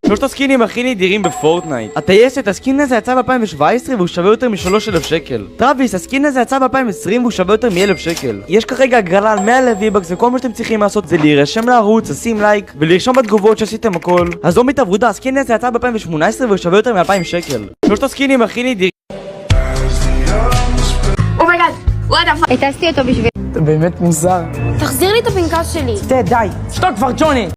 שלושת הסקינים הכי נדירים בפורטנייט. הטייסת, הסקין הזה יצא ב-2017 והוא שווה יותר מ-3,000 שקל. טראביס, הסקין הזה יצא ב-2020 והוא שווה יותר מ-1,000 שקל. יש כרגע הגרלה על 100 V-Bucks וכל מה שאתם צריכים לעשות זה להירשם לערוץ, לשים לייק ולרשום בתגובות שעשיתם הכל. אז לא מתעבודה, הסקין הזה יצא ב-2018 והוא שווה יותר מ-2,000 שקל. שלושת הסקינים הכי נדירים. אומייגאד, וואט הפאק. הטסתי אותו בשביל... אתה באמת מוזר. תחזיר לי את הפנקס שלי. די, שתוק כבר ג'וני.